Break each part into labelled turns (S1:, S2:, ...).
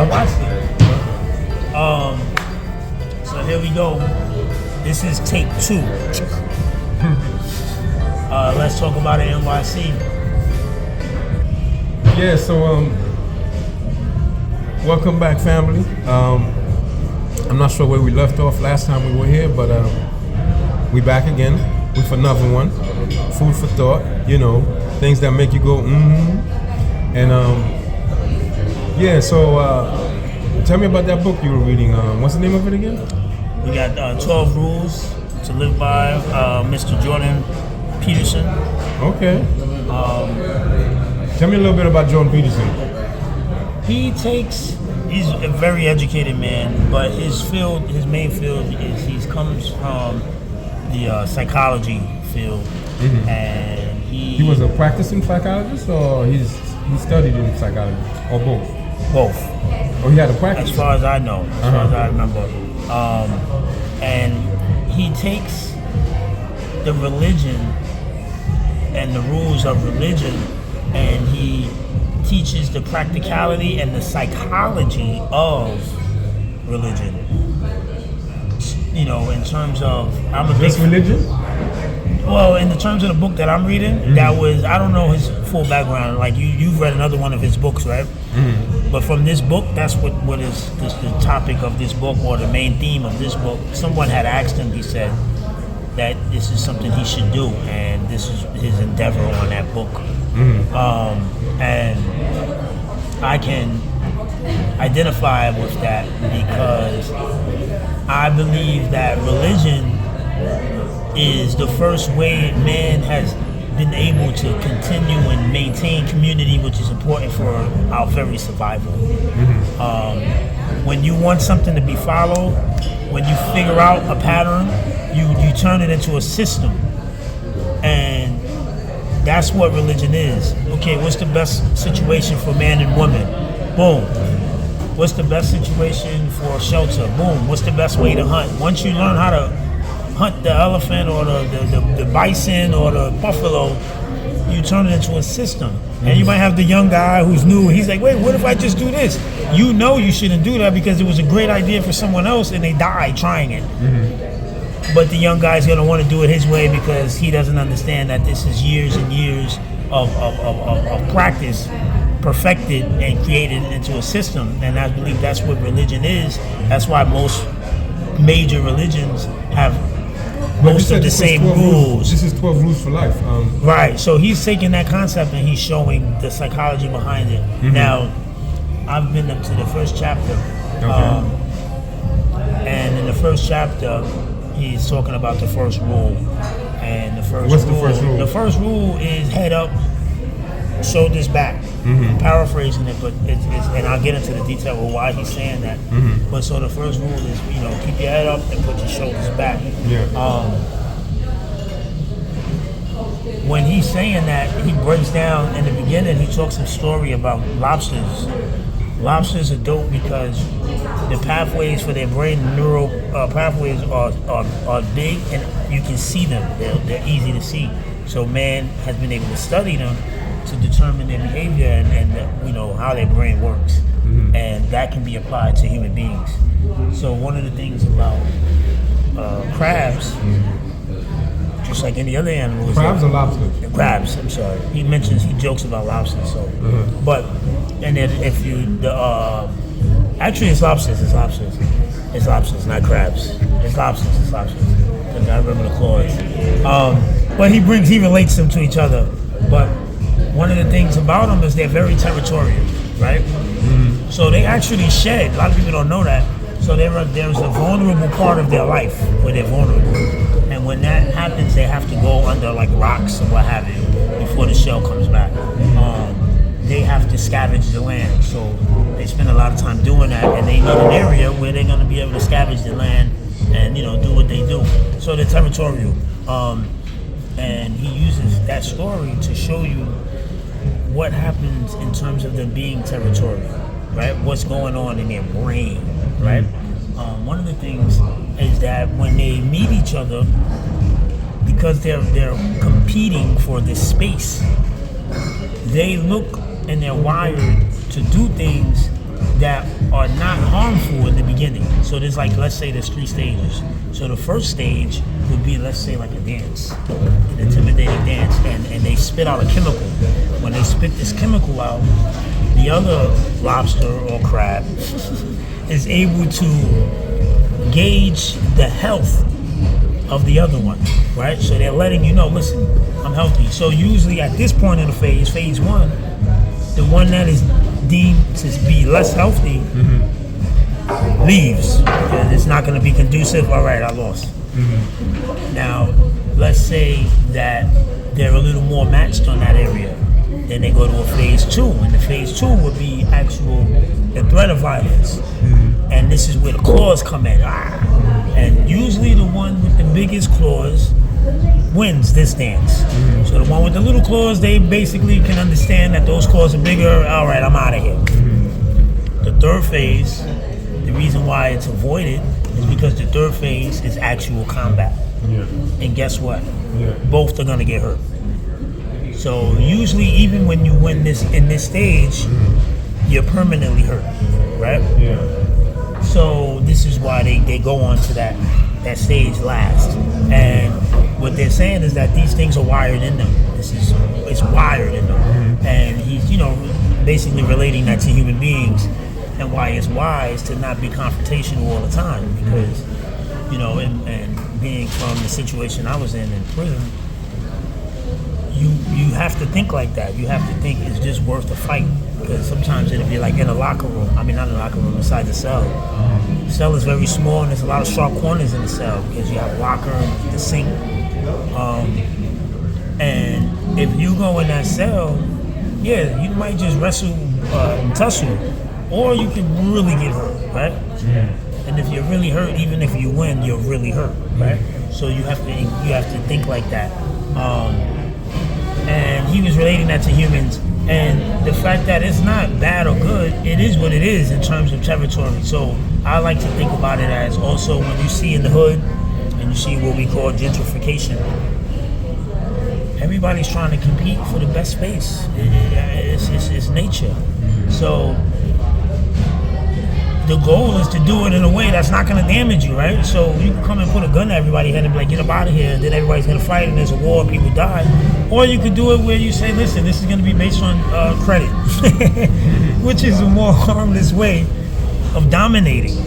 S1: watched it. So here we go. This is take 2. Let's talk about it, NYC.
S2: Yeah, so welcome back, family. I'm not sure where we left off last time we were here, but we back again with another one. Food for thought, things that make you go, And yeah, so tell me about that book you were reading. What's the name of it again?
S1: We got 12 Rules to Live By, Mr. Jordan Peterson.
S2: Okay. Tell me a little bit about Jordan Peterson.
S1: He's a very educated man, but his main field is he comes from the psychology field, and he
S2: was a practicing psychologist, or he studied in psychology, or both?
S1: Both.
S2: Oh, he had a practice?
S1: As far as I know, as far as I remember. And he takes the religion and the rules of religion, and he teaches the practicality and the psychology of religion. In terms of
S2: religion?
S1: Well, in the terms of the book that I'm reading, that was, I don't know his full background. Like you've read another one of his books, right? But from this book, that's what is the topic of this book, or the main theme of this book. Someone had asked him, he said that this is something he should do, and this is his endeavor on that book. And I can identify with that because I believe that religion is the first way man has been able to continue and maintain community, which is important for our very survival. When you want something to be followed, when you figure out a pattern, you turn it into a system. And that's what religion is. Okay, what's the best situation for man and woman? Boom. What's the best situation for shelter? Boom. What's the best way to hunt? Once you learn how to hunt the elephant or the bison or the buffalo, you turn it into a system. And you might have the young guy who's new, he's like, wait, what if I just do this? You shouldn't do that because it was a great idea for someone else and they died trying it. But the young guy's gonna want to do it his way because he doesn't understand that this is years and years of practice perfected and created into a system. And I believe that's what religion is. That's why most major religions have most of the same rules.
S2: This is 12 rules for life.
S1: Right, so he's taking that concept and he's showing the psychology behind it. Now, I've been up to the first chapter. And in the first chapter, he's talking about the first rule. And the first rule? The first rule is head up, shoulders back. I'm paraphrasing it, but it's and I'll get into the detail of why he's saying that. But so the first rule is, keep your head up and put your shoulders back. When he's saying that, he breaks down in the beginning. He talks some story about lobsters. Lobsters are dope because the pathways for their brain, neural pathways are big, and you can see them. They're easy to see. So man has been able to study them to determine their behavior and how their brain works, and that can be applied to human beings. So one of the things about crabs, just like any other animal,
S2: crabs or lobsters?
S1: Crabs. I'm sorry. He jokes about lobsters. So, but and then if you actually it's lobsters, not crabs. It's lobsters. Because I remember the claws. But he relates them to each other. But one of the things about them is they're very territorial, right? So they actually shed. A lot of people don't know that. So there's a vulnerable part of their life where they're vulnerable. And when that happens, they have to go under like rocks or what have you before the shell comes back. They have to scavenge the land. So they spend a lot of time doing that, and they need an area where they're going to be able to scavenge the land and do what they do. So they're territorial. And he uses that story to show you what happens in terms of them being territorial, right? What's going on in their brain, right? One of the things is that when they meet each other, because they're competing for this space, they look and they're wired to do things that are not harmful in the beginning. So there's like, let's say there's 3 stages. So the first stage would be, let's say, like a dance, an intimidating dance, and they spit out a chemical. When they spit this chemical out, the other lobster or crab is able to gauge the health of the other one, right? So they're letting you know, listen, I'm healthy. So usually at this point in the phase 1, the one that is deemed to be less healthy leaves, because it's not going to be conducive. All right, I lost. Now, let's say that they're a little more matched on that area. Then they go to a phase 2, and the phase 2 would be the threat of violence. And this is where the claws come in. And usually the one with the biggest claws wins this dance. So the one with the little claws, they basically can understand that those claws are bigger. All right, I'm out of here. The third phase, the reason why it's avoided is because the third phase is actual combat. And guess what? Both are gonna get hurt. So usually, even when you win this in this stage, you're permanently hurt, right? So this is why they go on to that stage last. And what they're saying is that these things are wired in them. It's wired in them. And he's, basically relating that to human beings, and why it's wise to not be confrontational all the time, because, and being from the situation I was in prison, you have to think like that. You have to think it's just worth the fight, because sometimes it'll be like in a locker room. I mean, not in a locker room, inside the cell. The cell is very small, and there's a lot of sharp corners in the cell, because you have a locker, the sink. And if you go in that cell, you might just wrestle and tussle, or you can really get hurt, right? And if you're really hurt, even if you win, you're really hurt, right? So you have to think like that. And he was relating that to humans, and the fact that it's not bad or good, it is what it is in terms of territory. So I like to think about it as also when you see in the hood and you see what we call gentrification, everybody's trying to compete for the best space. It's nature. So the goal is to do it in a way that's not going to damage you, right? So you can come and put a gun to everybody's head and be like, get up out of here, and then everybody's going to fight and there's a war and people die. Or you could do it where you say, listen, this is going to be based on credit, which is a more harmless way of dominating.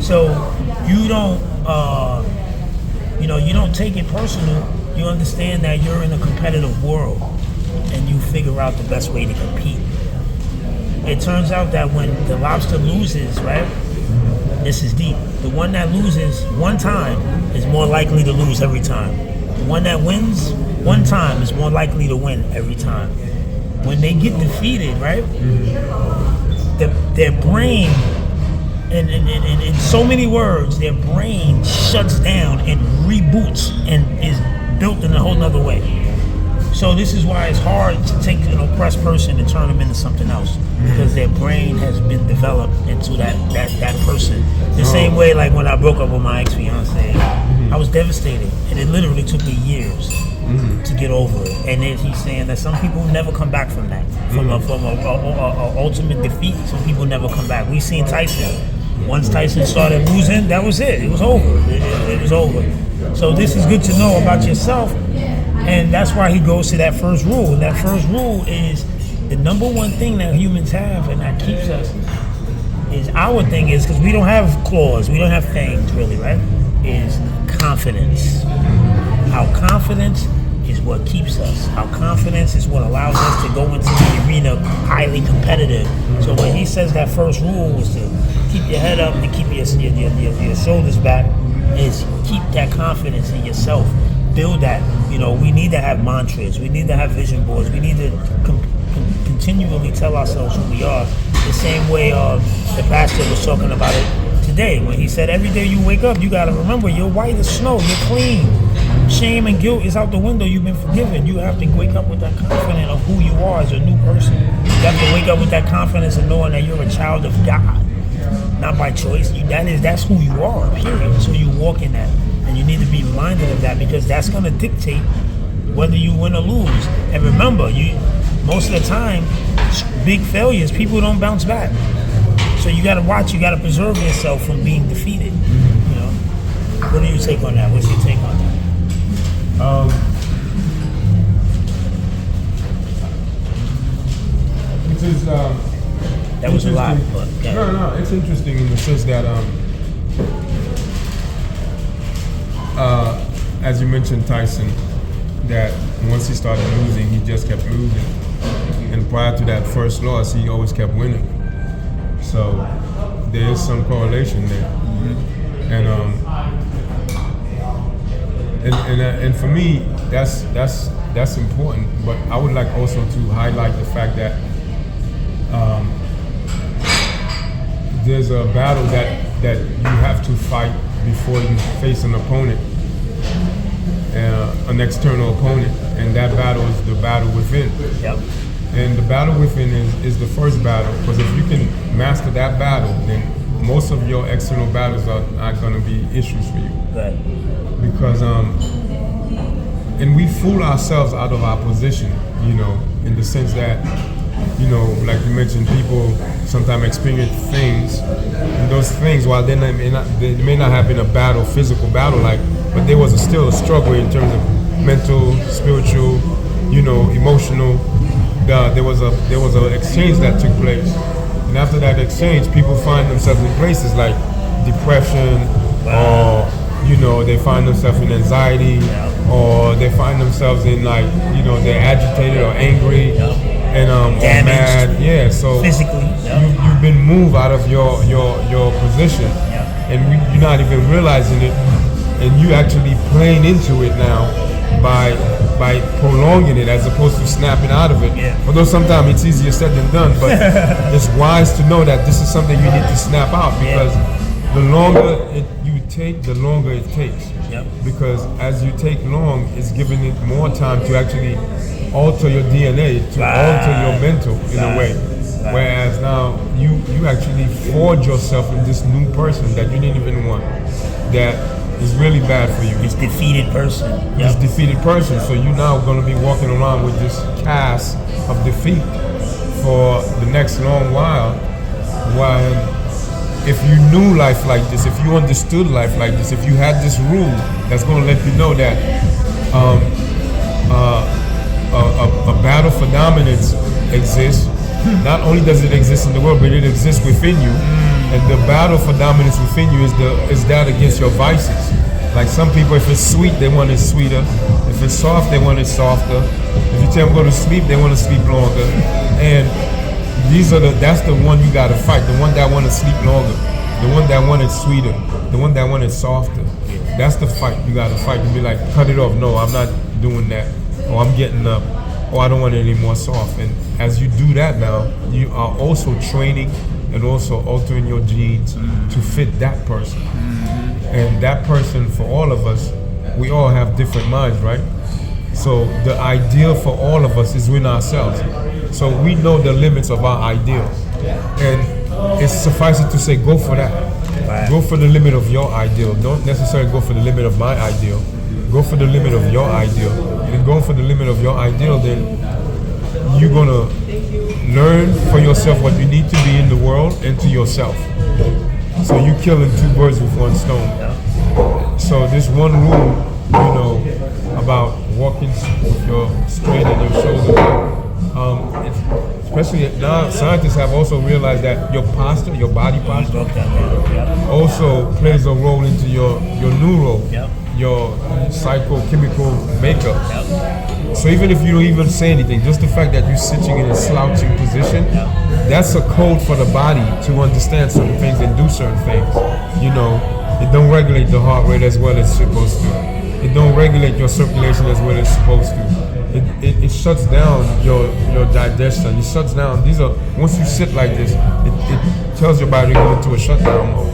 S1: So you don't, you don't take it personal. You understand that you're in a competitive world, and you figure out the best way to compete. It turns out that when the lobster loses, right, this is deep. The one that loses one time is more likely to lose every time. The one that wins one time is more likely to win every time. When they get defeated, right, their brain, in so many words, their brain shuts down and reboots and is built in a whole nother way. So this is why it's hard to take an oppressed person and turn them into something else, because their brain has been developed into that person. The same way, like when I broke up with my ex-fiance, I was devastated, and it literally took me years to get over it. And then he's saying that some people never come back from that, from a ultimate defeat. Some people never come back. We've seen Tyson. Once Tyson started losing, that was it. It was over. It was over. So this is good to know about yourself. And that's why he goes to that first rule. And that first rule is the number one thing that humans have, and that keeps us, is our thing is, because we don't have claws, we don't have fangs really, right? Is confidence. Our confidence is what keeps us. Our confidence is what allows us to go into the arena highly competitive. So when he says that first rule was to keep your head up and keep your shoulders back, is keep that confidence in yourself. Build that. We need to have mantras. We need to have vision boards. We need to continually tell ourselves who we are. The same way the pastor was talking about it today, when he said every day you wake up, you got to remember you're white as snow. You're clean. Shame and guilt is out the window. You've been forgiven. You have to wake up with that confidence of who you are as a new person. You have to wake up with that confidence of knowing that you're a child of God, not by choice. That's who you are. Period. So you walk in that. And you need to be reminded of that, because that's going to dictate whether you win or lose. And remember, most of the time, big failures, people don't bounce back. So you got to watch. You got to preserve yourself from being defeated. You know. What do you take on that? What's your take on that?
S2: It is.
S1: That was a lot, but
S2: No, it's interesting in the sense that, as you mentioned, Tyson, that once he started losing, he just kept losing, and prior to that first loss, he always kept winning. So there is some correlation there, and for me, that's important. But I would like also to highlight the fact that. There's a battle that you have to fight before you face an opponent, an external opponent, and that battle is the battle within.
S1: Yep.
S2: And the battle within is the first battle, because if you can master that battle, then most of your external battles are not going to be issues for you.
S1: Right.
S2: Because and we fool ourselves out of our position, in the sense that. Like you mentioned, people sometimes experience things, and those things, while they may not have been a battle, physical battle, but there was still a struggle in terms of mental, spiritual, emotional. There was an exchange that took place, and after that exchange, people find themselves in places like depression, or they find themselves in anxiety, or they find themselves in they're agitated or angry. And or mad, so
S1: physically,
S2: you've been moved out of your position, and you're not even realizing it, and you actually playing into it now by prolonging it as opposed to snapping out of it. Although sometimes it's easier said than done, but it's wise to know that this is something you need to snap out, because the longer you take, the longer it takes. Because as you take long, it's giving it more time to actually alter your DNA, to alter your mental in a way. Whereas now you actually forge yourself in this new person that you didn't even want, that is really bad for you.
S1: This defeated person.
S2: This defeated person. So you're now going to be walking around with this cast of defeat for the next long while. While if you knew life like this, if you understood life like this, if you had this rule that's going to let you know that a battle for dominance exists. Not only does it exist in the world, but it exists within you. And the battle for dominance within you is that against your vices. Like some people, if it's sweet, they want it sweeter. If it's soft, they want it softer. If you tell them go to sleep, they want to sleep longer. And that's the one you gotta fight. The one that want to sleep longer. The one that want it sweeter. The one that want it softer. That's the fight you gotta fight. You be like, cut it off. No, I'm not doing that. Or I'm getting up. Or I don't want it any more soft. And as you do that now, you are also training and also altering your genes to fit that person. And that person, for all of us, we all have different minds, right? So the ideal for all of us is within ourselves. So we know the limits of our ideal. And it's sufficient to say, go for that. Right. Go for the limit of your ideal. Don't necessarily go for the limit of my ideal. Go for the limit of your ideal. And in going for the limit of your ideal, then you're gonna learn for yourself what you need to be in the world and to yourself. So you're killing two birds with one stone. So this one rule, about walking with your straight and your shoulder. Especially now, scientists have also realized that your posture, your body posture, also plays a role into your neural, your psychochemical makeup. So even if you don't even say anything, just the fact that you're sitting in a slouching position, that's a code for the body to understand certain things and do certain things. It don't regulate the heart rate as well as it's supposed to. It don't regulate your circulation as well as it's supposed to. It shuts down your digestion. It shuts down. Once you sit like this, it tells your body to go into a shutdown mode.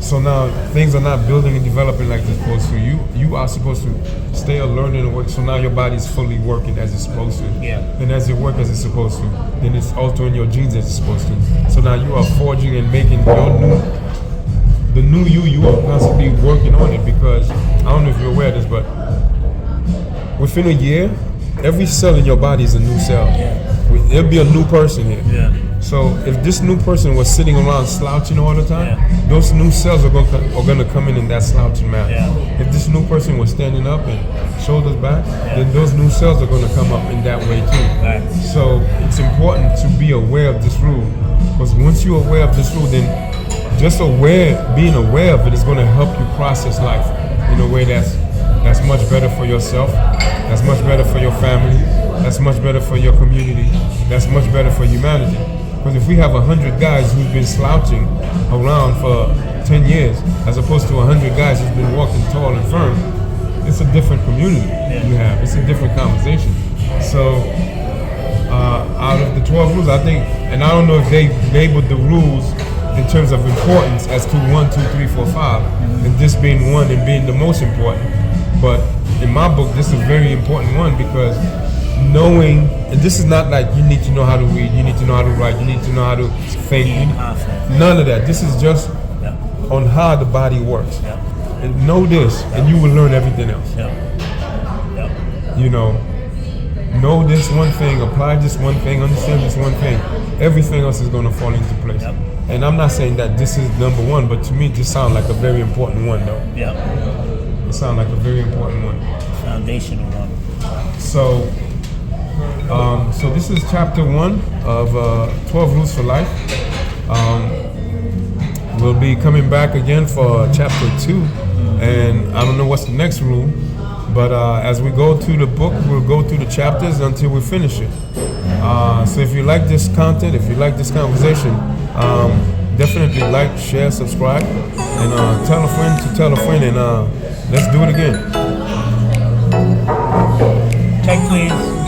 S2: So now things are not building and developing like they're supposed to. You are supposed to stay alert and work. So now your body is fully working as it's supposed to. And as it works as it's supposed to, then it's altering your genes as it's supposed to. So now you are forging and making the new you are constantly working on it, because I don't know if you're aware of this, but within a year, every cell in your body is a new cell. There'll be a new person here. So if this new person was sitting around slouching all the time,
S1: Yeah.
S2: those new cells are gonna come in that slouching manner.
S1: Yeah.
S2: If this new person was standing up and shoulders back, then those new cells are gonna come up in that way too.
S1: Right.
S2: So it's important to be aware of this rule, because once you're aware of this rule, then being aware of it is gonna help you process life in a way that's much better for yourself, that's much better for your family, that's much better for your community, that's much better for humanity. Because if we have 100 guys who've been slouching around for 10 years, as opposed to 100 guys who've been walking tall and firm, it's a different community you have. It's a different conversation. So, out of the 12 rules, I think, and I don't know if they labeled the rules in terms of importance as to 1, 2, 3, 4, 5, and this being one and being the most important. But in my book, this is a very important one because knowing, and this is not like you need to know how to read, you need to know how to write, you need to know how to think. None of that. This is just on how the body works. And know this, and you will learn everything else. You know this one thing, apply this one thing, understand this one thing. Everything else is going to fall into place. And I'm not saying that this is number one, but to me, this sounds like a very important one, though. It sounds like a very important one.
S1: Foundational one.
S2: So this is chapter 1 of 12 Rules for Life. We'll be coming back again for chapter 2, and I don't know what's the next rule, but as we go through the book, we'll go through the chapters until we finish it. So if you like this content, if you like this conversation, definitely like, share, subscribe, and tell a friend to tell a friend, and let's do it again.
S1: Check please.